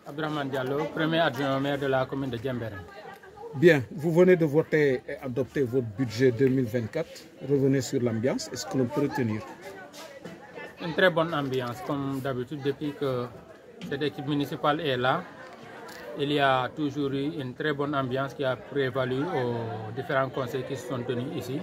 Abdrahmane Diallo, premier adjoint au maire de la commune de Diembéring. Bien, vous venez de voter et adopter votre budget 2024. Revenez sur l'ambiance. Est-ce que l'on peut retenir? Une très bonne ambiance, comme d'habitude, depuis que cette équipe municipale est là. Il y a toujours eu une très bonne ambiance qui a prévalu aux différents conseils qui se sont tenus ici.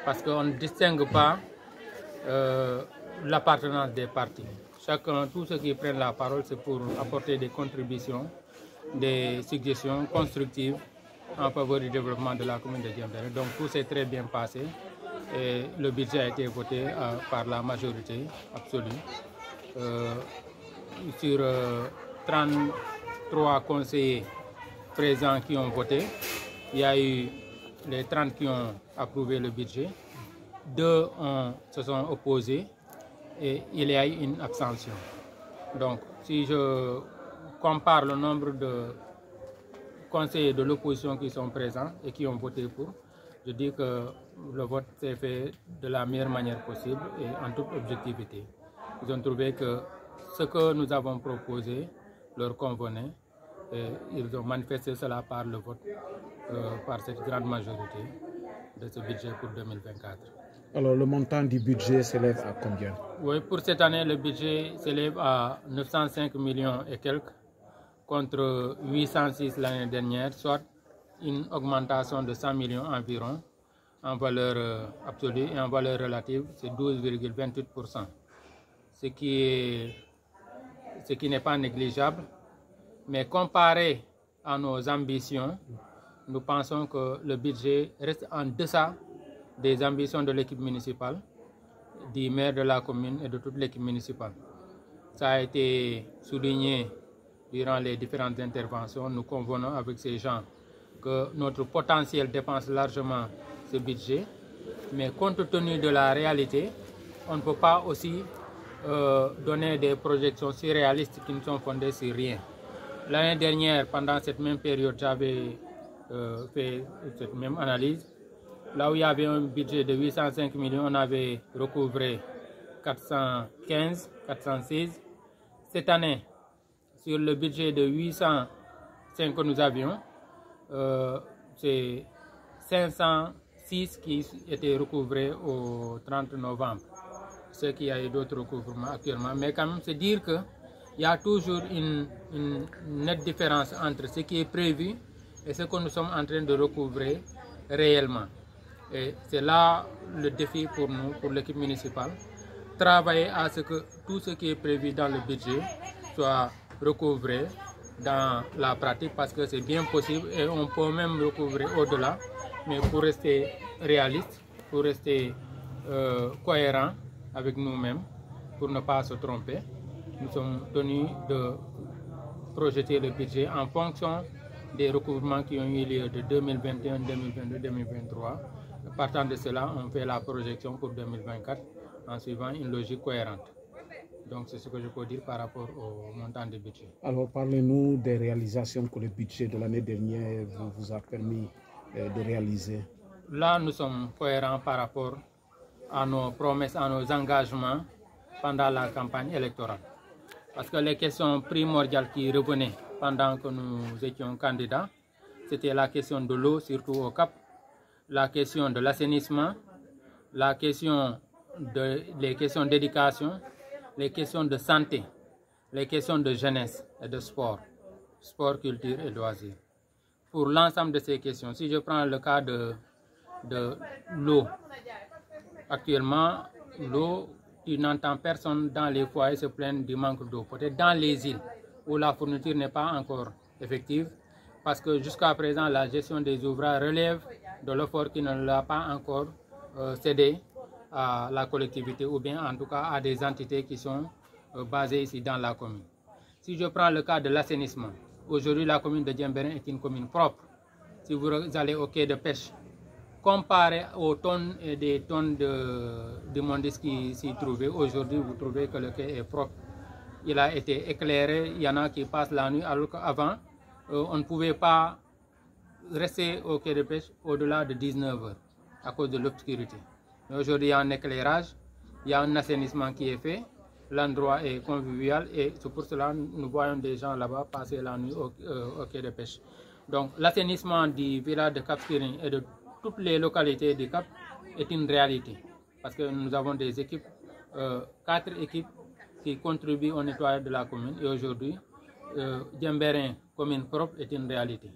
Parce qu'on ne distingue pas l'appartenance des partis. Chacun, tous ceux qui prennent la parole, c'est pour apporter des contributions, des suggestions constructives en faveur du développement de la commune de Diembéring. Donc tout s'est très bien passé et le budget a été voté par la majorité absolue. Sur 33 conseillers présents qui ont voté, il y a eu les 30 qui ont approuvé le budget, 2 se sont opposés et il y a eu une abstention. Donc si je compare le nombre de conseillers de l'opposition qui sont présents et qui ont voté pour, je dis que le vote s'est fait de la meilleure manière possible et en toute objectivité. Ils ont trouvé que ce que nous avons proposé leur convenait et ils ont manifesté cela par le vote, par cette grande majorité de ce budget pour 2024. Alors le montant du budget s'élève à combien? Oui, pour cette année, le budget s'élève à 905 millions et quelques contre 806 l'année dernière, soit une augmentation de 100 millions environ en valeur absolue et en valeur relative, c'est 12,28%. Ce qui n'est pas négligeable, mais comparé à nos ambitions, nous pensons que le budget reste en deçà des ambitions de l'équipe municipale, du maire de la commune et de toute l'équipe municipale. Ça a été souligné durant les différentes interventions. Nous convenons avec ces gens que notre potentiel dépense largement ce budget, mais compte tenu de la réalité, on ne peut pas aussi donner des projections surréalistes qui ne sont fondées sur rien. L'année dernière, pendant cette même période, j'avais fait cette même analyse. Là où il y avait un budget de 805 millions, on avait recouvré 415, 416. Cette année, sur le budget de 805 que nous avions, c'est 506 qui étaient recouvrés au 30 novembre. Ce qu'il y a eu d'autres recouvrements actuellement. Mais quand même, c'est dire qu'il y a toujours une nette différence entre ce qui est prévu et ce que nous sommes en train de recouvrer réellement. Et c'est là le défi pour nous, pour l'équipe municipale. Travailler à ce que tout ce qui est prévu dans le budget soit recouvré dans la pratique parce que c'est bien possible et on peut même recouvrer au-delà. Mais pour rester réaliste, pour rester cohérent avec nous-mêmes, pour ne pas se tromper, nous sommes tenus de projeter le budget en fonction des recouvrements qui ont eu lieu de 2021, 2022, 2023. Partant de cela, on fait la projection pour 2024 en suivant une logique cohérente. Donc c'est ce que je peux dire par rapport au montant du budget. Alors parlez-nous des réalisations que le budget de l'année dernière vous a permis de réaliser. Là, nous sommes cohérents par rapport à nos promesses, à nos engagements pendant la campagne électorale. Parce que les questions primordiales qui revenaient pendant que nous étions candidats, c'était la question de l'eau, surtout au Cap, la question de l'assainissement, les questions d'éducation, les questions de santé, les questions de jeunesse et de sport, culture et loisirs. Pour l'ensemble de ces questions, si je prends le cas de l'eau, actuellement, l'eau, tu n'entends personne dans les foyers se plaindre du manque d'eau. Peut-être dans les îles où la fourniture n'est pas encore effective, parce que jusqu'à présent, la gestion des ouvrages relève de l'effort qui ne l'a pas encore cédé à la collectivité ou bien en tout cas à des entités qui sont basées ici dans la commune. Si je prends le cas de l'assainissement, aujourd'hui la commune de Diembéring est une commune propre. Si vous allez au quai de pêche, comparé aux tonnes et des tonnes d'immondices qui s'y trouvaient, aujourd'hui vous trouvez que le quai est propre. Il a été éclairé, il y en a qui passent la nuit alors qu'avant on ne pouvait pas rester au quai de pêche au-delà de 19 h à cause de l'obscurité. Aujourd'hui il y a un éclairage, il y a un assainissement qui est fait, l'endroit est convivial et c'est pour cela que nous voyons des gens là-bas passer la nuit au quai de pêche. Donc l'assainissement du village de Cap Skirring et de toutes les localités du Cap est une réalité parce que nous avons des équipes, 4 équipes qui contribuent au nettoyage de la commune et aujourd'hui, Diembéring, commune propre, est une réalité.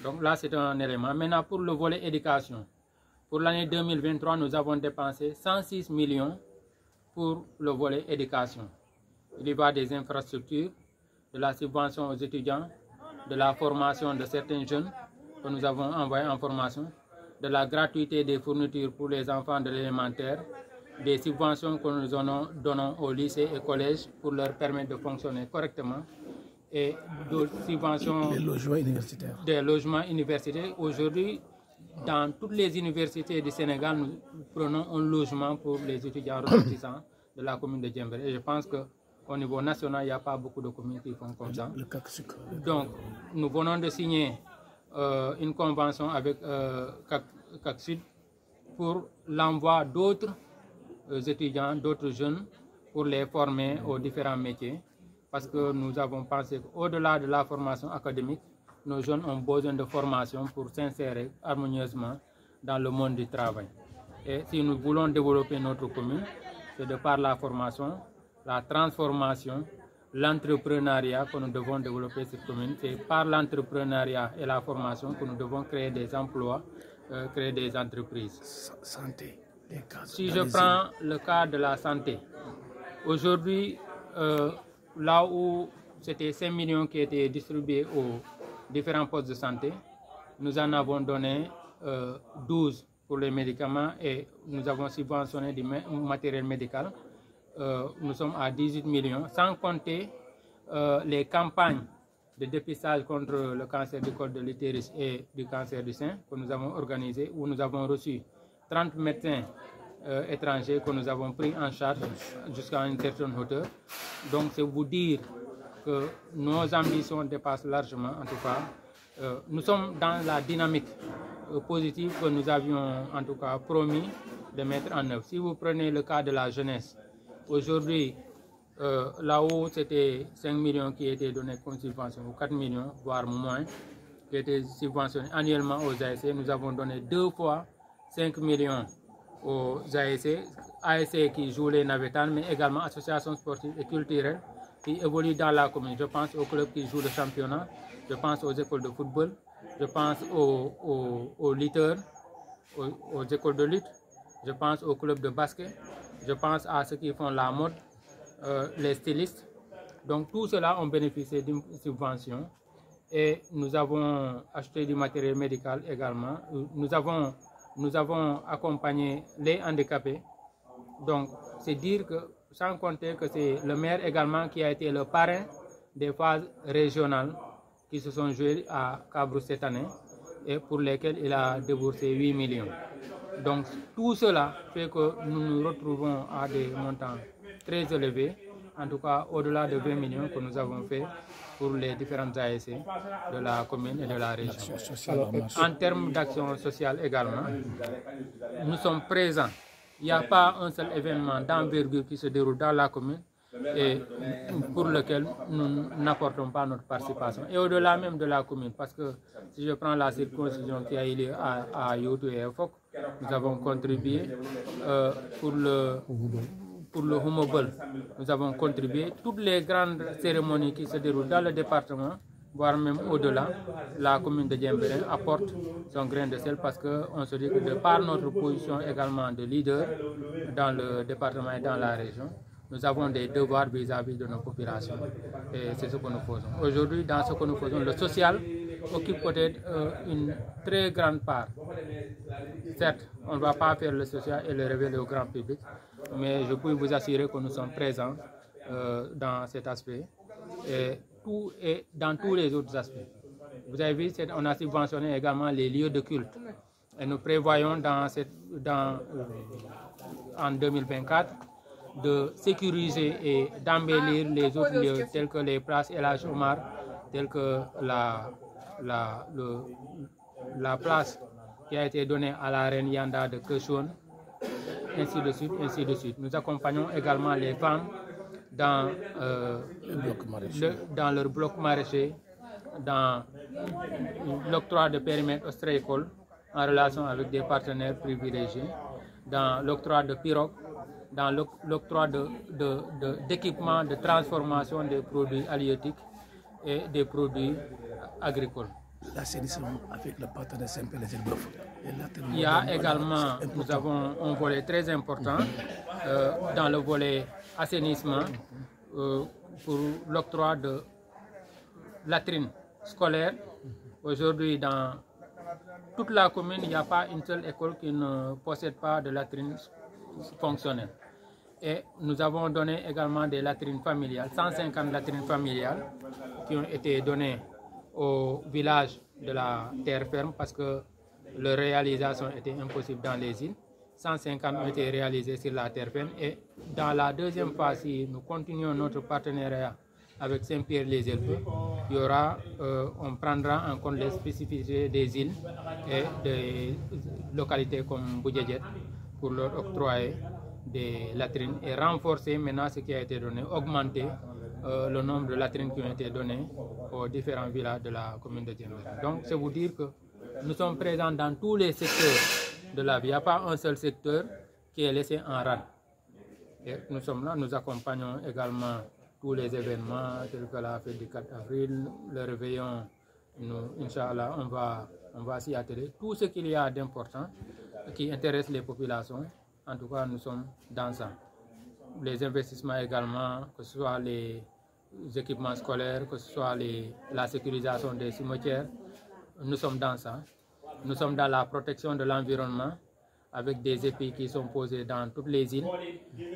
Donc là, c'est un élément. Maintenant, pour le volet éducation, pour l'année 2023, nous avons dépensé 106 millions pour le volet éducation. Il y va des infrastructures, de la subvention aux étudiants, de la formation de certains jeunes que nous avons envoyés en formation, de la gratuité des fournitures pour les enfants de l'élémentaire, des subventions que nous donnons aux lycées et collèges pour leur permettre de fonctionner correctement et d'autres subventions des logements universitaires. Aujourd'hui, dans toutes les universités du Sénégal, nous prenons un logement pour les étudiants ressortissants de la commune de Diembéring. Et je pense qu'au niveau national, il n'y a pas beaucoup de communes qui font comme ça. Donc, nous venons de signer une convention avec CAC Sud pour l'envoi d'autres étudiants, d'autres jeunes, pour les former aux différents métiers. Parce que nous avons pensé qu'au-delà de la formation académique, nos jeunes ont besoin de formation pour s'insérer harmonieusement dans le monde du travail. Et si nous voulons développer notre commune, c'est de par la formation, la transformation, l'entrepreneuriat que nous devons développer cette commune. C'est par l'entrepreneuriat et la formation que nous devons créer des emplois, créer des entreprises. Santé. Si je prends le cas de la santé, aujourd'hui, là où c'était 5 millions qui étaient distribués aux différents postes de santé, nous en avons donné 12 pour les médicaments et nous avons subventionné du matériel médical. Nous sommes à 18 millions, sans compter les campagnes de dépistage contre le cancer du col de l'utérus et du cancer du sein que nous avons organisées, où nous avons reçu 30 médecins étrangers que nous avons pris en charge jusqu'à une certaine hauteur. Donc c'est vous dire que nos ambitions dépassent largement, en tout cas. Nous sommes dans la dynamique positive que nous avions en tout cas promis de mettre en œuvre. Si vous prenez le cas de la jeunesse, aujourd'hui, là-haut c'était 5 millions qui étaient donnés comme subvention, ou 4 millions, voire moins, qui étaient subventionnés annuellement aux ASC. Nous avons donné 2 fois 5 millions aux ASC qui jouent les navétanes, mais également associations sportives et culturelles qui évoluent dans la commune. Je pense aux clubs qui jouent le championnat, je pense aux écoles de football, je pense aux lutteurs, aux écoles de lutte, je pense aux clubs de basket, je pense à ceux qui font la mode, les stylistes. Donc tout cela ont bénéficié d'une subvention et nous avons acheté du matériel médical également. Nous avons accompagné les handicapés. Donc c'est dire que, sans compter que c'est le maire également qui a été le parrain des phases régionales qui se sont jouées à Cabrousse cette année et pour lesquelles il a déboursé 8 millions. Donc tout cela fait que nous nous retrouvons à des montants très élevés, en tout cas au-delà de 20 millions que nous avons fait pour les différentes ASC de la commune et de la région. En termes d'action sociale également, nous sommes présents. Il n'y a pas un seul événement d'envergure qui se déroule dans la commune et pour lequel nous n'apportons pas notre participation. Et au-delà même de la commune, parce que si je prends la circoncision qui a eu lieu à Youtou et à Fok, nous avons contribué pour le Humobol. Nous avons contribué. Toutes les grandes cérémonies qui se déroulent dans le département, voire même au-delà, la commune de Diembéring apporte son grain de sel parce qu'on se dit que de par notre position également de leader dans le département et dans la région, nous avons des devoirs vis-à-vis de nos populations et c'est ce que nous faisons. Aujourd'hui, dans ce que nous faisons, le social occupe peut-être une très grande part. Certes, on ne va pas faire le social et le révéler au grand public, mais je peux vous assurer que nous sommes présents dans cet aspect et dans tous les autres aspects. Vous avez vu, on a subventionné également les lieux de culte et nous prévoyons en 2024 de sécuriser et d'embellir les autres lieux tels que les places El Hadj Omar, tels que la place qui a été donnée à la reine Yanda de Keshon, ainsi de suite, ainsi de suite. Nous accompagnons également les femmes dans, dans leur bloc maraîcher, dans l'octroi de périmètres ostréicoles en relation avec des partenaires privilégiés, dans l'octroi de pirogues, dans l'octroi d'équipements de transformation des produits halieutiques et des produits agricoles. L'assainissement avec le partenaire Saint-Pélézé-Boeuf. Il y a également, nous avons un volet très important dans le volet assainissement pour l'octroi de latrines scolaires. Aujourd'hui, dans toute la commune, il n'y a pas une seule école qui ne possède pas de latrines fonctionnelles. Et nous avons donné également des latrines familiales, 150 latrines familiales qui ont été données au village de la terre ferme parce que leur réalisation était impossible dans les îles. 150 ont été réalisées sur la terre ferme et dans la deuxième phase, si nous continuons notre partenariat avec Saint-Pierre-les-Éleveurs, il y aura, on prendra en compte les spécificités des îles et des localités comme Boudjedjet pour leur octroyer des latrines et renforcer maintenant ce qui a été donné, augmenter le nombre de latrines qui ont été données aux différents villages de la commune de Djembéra. Donc c'est vous dire que nous sommes présents dans tous les secteurs de la vie. Il n'y a pas un seul secteur qui est laissé en rade. Et nous sommes là, nous accompagnons également tous les événements tels que la fête du 4 avril, le réveillon. Nous, Inch'Allah, on va s'y atteler. Tout ce qu'il y a d'important qui intéresse les populations, en tout cas nous sommes dans ça. Les investissements également, que ce soit les équipements scolaires, que ce soit la sécurisation des cimetières, nous sommes dans ça. Nous sommes dans la protection de l'environnement avec des épis qui sont posés dans toutes les îles,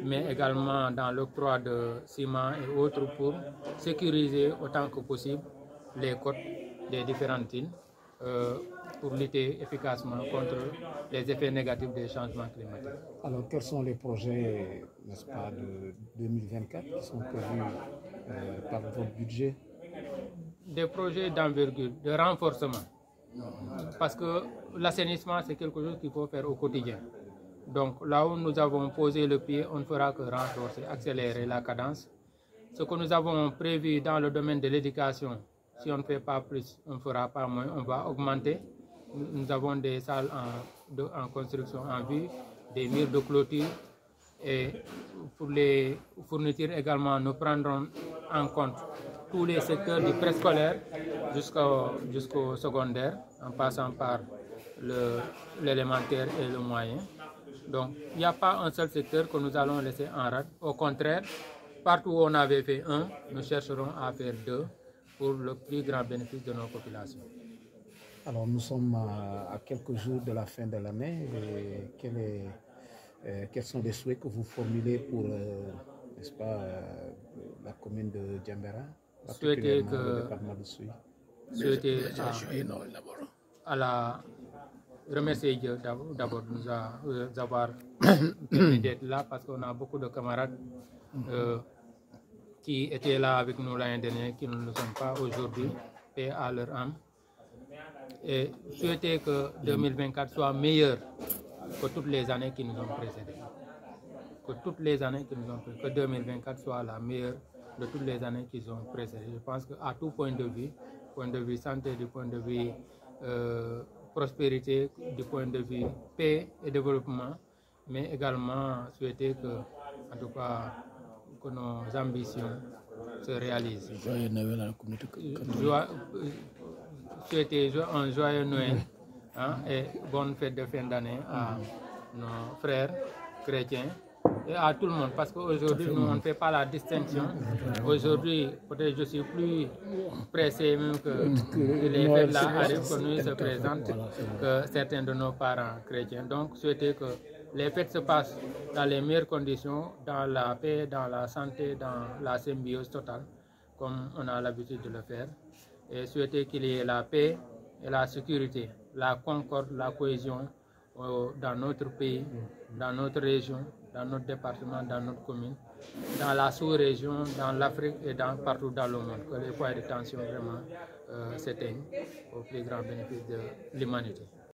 mais également dans l'octroi de ciment et autres pour sécuriser autant que possible les côtes des différentes îles pour lutter efficacement contre les effets négatifs des changements climatiques. Alors, quels sont les projets, n'est-ce pas, de 2024 qui sont prévus par votre budget? Des projets d'envergure, de renforcement. Parce que l'assainissement, c'est quelque chose qu'il faut faire au quotidien. Donc là où nous avons posé le pied, on ne fera que renforcer, accélérer la cadence. Ce que nous avons prévu dans le domaine de l'éducation, si on ne fait pas plus, on ne fera pas moins, on va augmenter. Nous avons des salles en construction en vue, des murs de clôture. Et pour les fournitures également, nous prendrons en compte tous les secteurs du préscolaire jusqu'au secondaire, en passant par l'élémentaire et le moyen. Donc, il n'y a pas un seul secteur que nous allons laisser en rade. Au contraire, partout où on avait fait un, nous chercherons à faire deux pour le plus grand bénéfice de nos populations. Alors, nous sommes à quelques jours de la fin de l'année. Quels sont les souhaits que vous formulez pour, n'est-ce pas, la commune de Djembéra, particulièrement le département de Souy? Souhaiter à la remercier Dieu d'abord de nous avoir permis d'être là parce qu'on a beaucoup de camarades qui étaient là avec nous l'année dernière, qui ne le sont pas aujourd'hui, paix à leur âme. Et souhaiter que 2024 soit meilleur que toutes les années qui nous ont précédés. Que toutes les années qui nous ont précédés, que 2024 soit la meilleure de toutes les années qui nous ont précédés. Je pense qu'à tout point de vue santé, du point de vue prospérité, du point de vue paix et développement, mais également souhaiter que, en tout cas, que nos ambitions se réalisent. Joyeux Noël à la communauté. Souhaiter un joyeux Noël et bonne fête de fin d'année à nos frères chrétiens et à tout le monde, parce qu'aujourd'hui, nous, on ne fait pas la distinction. Aujourd'hui, peut-être je suis plus pressé même que les fêtes là arrivent, que nous se présentent, que certains de nos parents chrétiens. Donc, souhaiter que les fêtes se passent dans les meilleures conditions, dans la paix, dans la santé, dans la symbiose totale, comme on a l'habitude de le faire. Et souhaiter qu'il y ait la paix et la sécurité, la concorde, la cohésion dans notre pays, dans notre région, dans notre département, dans notre commune, dans la sous-région, dans l'Afrique et partout dans le monde. Que les foyers de tension vraiment s'éteignent au plus grand bénéfice de l'humanité.